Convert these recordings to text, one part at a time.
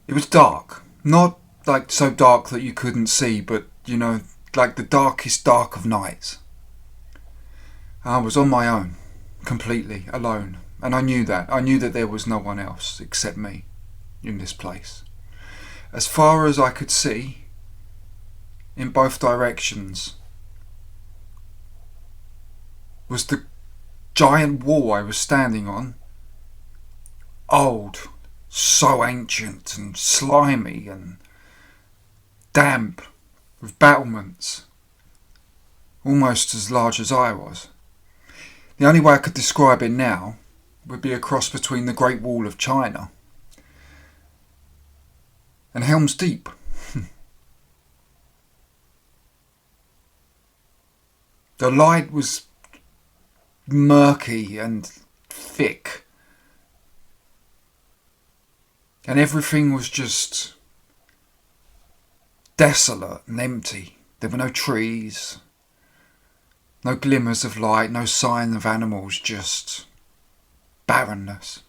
It was dark. Not like so dark that you couldn't see, but you know, like the darkest dark of nights. I was on my own, completely alone. And I knew that. I knew that there was no one else except me in this place. As far as I could see, in both directions, was the giant wall I was standing on. Old, so ancient and slimy and damp, with battlements, almost as large as I was. The only way I could describe it now would be a cross between the Great Wall of China and Helm's Deep. The light was murky and thick, and everything was just desolate and empty. There were no trees, no glimmers of light, no sign of animals, just barrenness.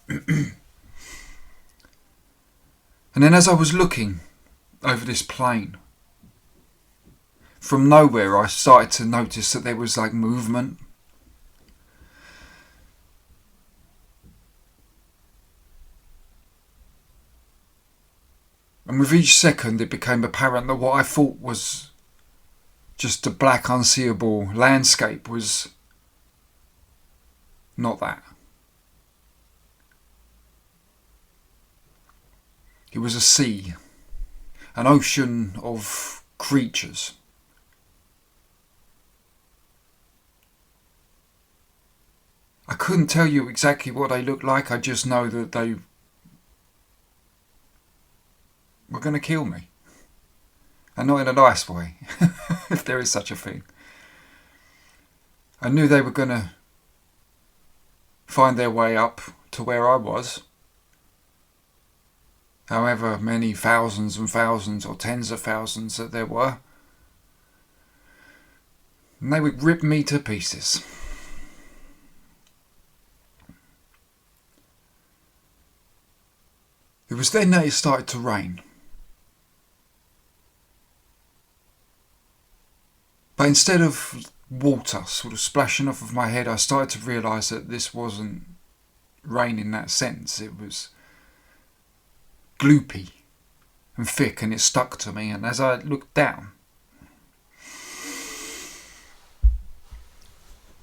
And then as I was looking over this plain, from nowhere I started to notice that there was like movement. And with each second it became apparent that what I thought was just a black unseeable landscape was not that. It was a sea, an ocean of creatures. I couldn't tell you exactly what they looked like, I just know that they were going to kill me. And not in a nice way, if there is such a thing. I knew they were going to find their way up to where I was. However many thousands and thousands or tens of thousands that there were. And they would rip me to pieces. It was then that it started to rain. But instead of water sort of splashing off of my head, I started to realise that this wasn't rain in that sense. It was gloopy and thick, and it stuck to me. And as I looked down,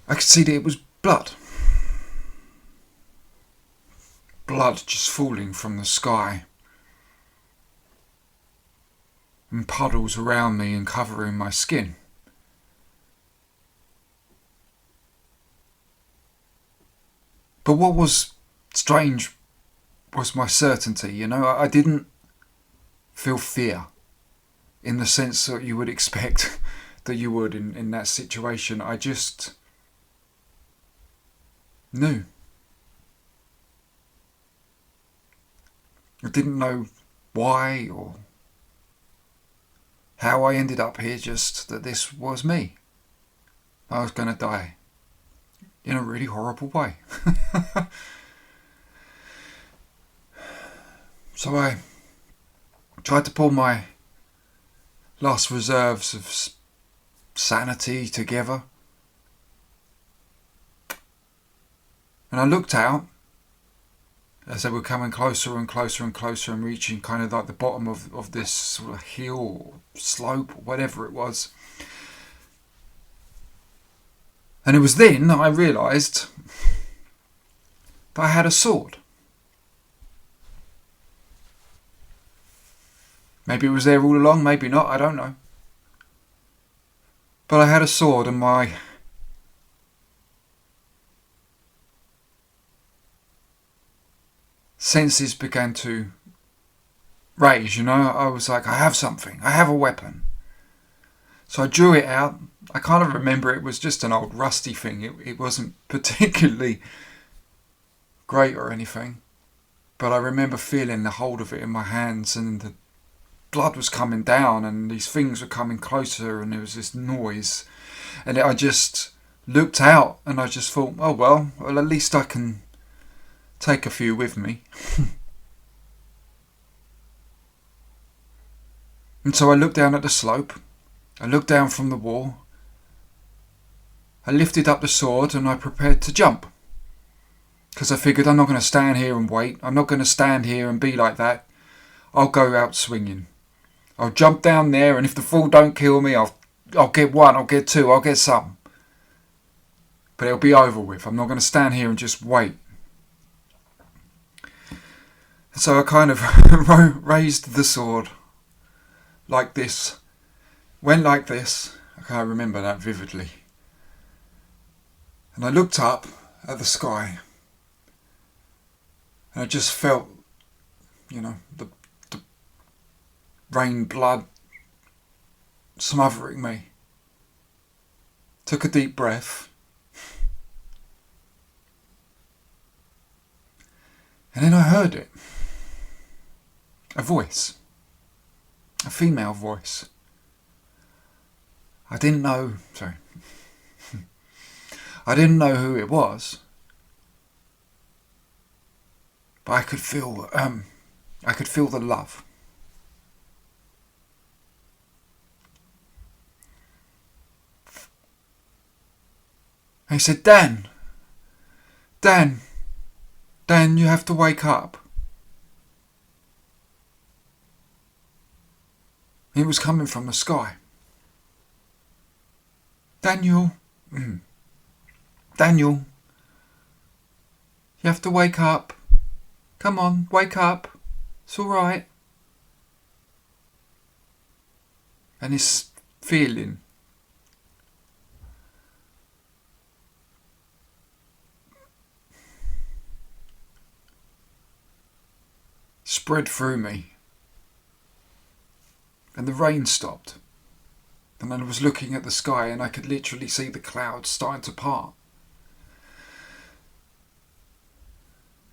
I could see that it was blood. Blood just falling from the sky. And puddles around me and covering my skin. But what was strange was my certainty, you know. I didn't feel fear in the sense that you would expect that you would in that situation. I just knew. I didn't know why or how I ended up here, just that this was me. I was going to die in a really horrible way. So I tried to pull my last reserves of sanity together. And I looked out as they were coming closer and closer and closer and reaching kind of like the bottom of this sort of hill or slope or whatever it was. And it was then that I realised that I had a sword. Maybe it was there all along, maybe not, I don't know. But I had a sword, and my senses began to raise, you know. I was like, I have something, I have a weapon. So I drew it out. I kind of remember it was just an old rusty thing. It wasn't particularly great or anything. But I remember feeling the hold of it in my hands, and the blood was coming down, and these things were coming closer, and there was this noise. And I just looked out, and I just thought, oh well, at least I can take a few with me. And so I looked down at the slope. I looked down from the wall. I lifted up the sword and I prepared to jump. Because I figured I'm not going to stand here and wait. I'm not going to stand here and be like that. I'll go out swinging. I'll jump down there, and if the fall don't kill me, I'll get one, I'll get two, I'll get some. But it'll be over with. I'm not going to stand here and just wait. So I kind of raised the sword like this. Went like this. I can't remember that vividly. And I looked up at the sky. And I just felt, the rain blood smothering me. Took a deep breath. And then I heard it. A voice. A female voice. I didn't know who it was. But I could feel the love. And he said, Dan, you have to wake up. It was coming from the sky. Daniel, you have to wake up. Come on, wake up. It's all right. And this feeling spread through me. And the rain stopped. And then I was looking at the sky and I could literally see the clouds starting to part.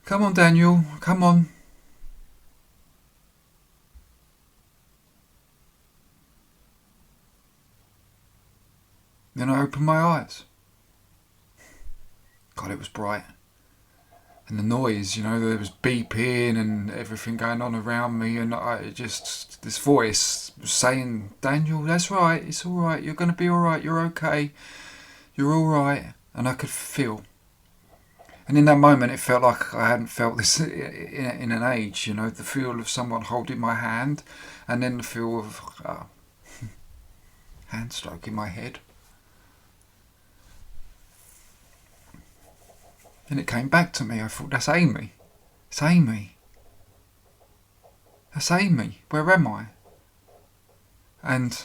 Come on, Daniel, come on. Then I opened my eyes. God, it was bright. And the noise, there was beeping and everything going on around me, and this voice was saying, Daniel, that's right, it's all right, you're going to be all right, you're okay, you're all right. And I could feel. And in that moment, it felt like I hadn't felt this in an age, the feel of someone holding my hand, and then the feel of hand stroking my head. And it came back to me. I thought, that's Amy. It's Amy. That's Amy. Where am I? And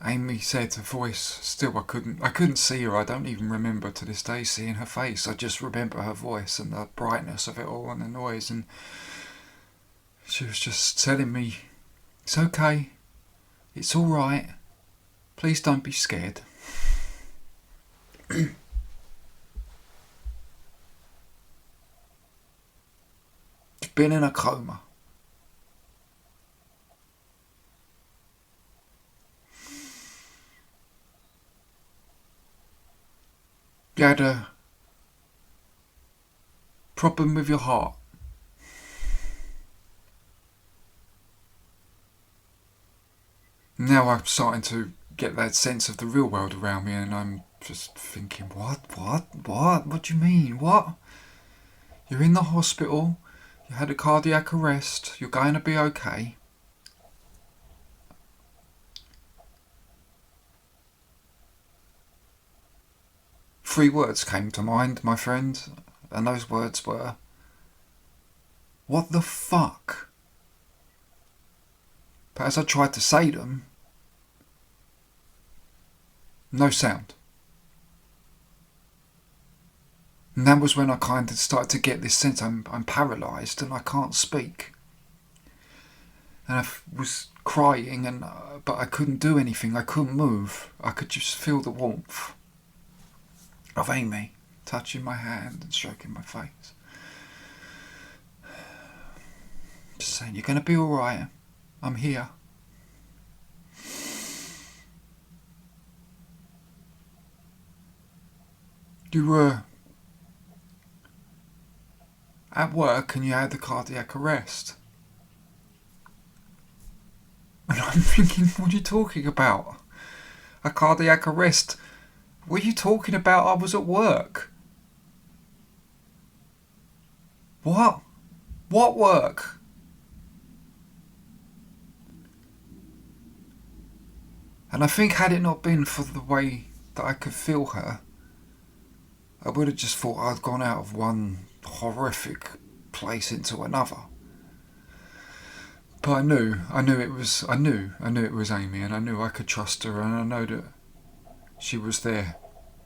Amy said, a voice, still I couldn't see her. I don't even remember to this day seeing her face. I just remember her voice and the brightness of it all and the noise. And she was just telling me, it's okay. It's all right. Please don't be scared. Been in a coma. You had a problem with your heart. Now I'm starting to get that sense of the real world around me, and I'm just thinking, what do you mean, what? You're in the hospital. You had a cardiac arrest. You're going to be okay. Three words came to mind, my friend, and those words were, what the fuck? But as I tried to say them, no sound. And that was when I kind of started to get this sense I'm paralysed and I can't speak. And I was crying, but I couldn't do anything. I couldn't move. I could just feel the warmth of Amy touching my hand and stroking my face. Just saying, you're going to be all right. I'm here. You were at work and you had the cardiac arrest. And I'm thinking, what are you talking about? A cardiac arrest? What are you talking about? I was at work. What? What work? And I think had it not been for the way that I could feel her, I would have just thought I'd gone out of one horrific place into another. But I knew it was Amy, and I knew I could trust her, and I know that she was there.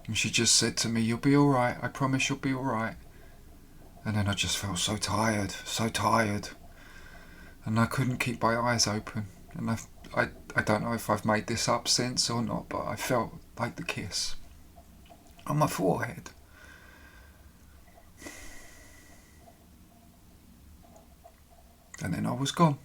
And she just said to me, "You'll be alright, I promise you'll be alright." And then I just felt so tired. And I couldn't keep my eyes open. And I don't know if I've made this up since or not, but I felt like the kiss on my forehead. And then I was gone.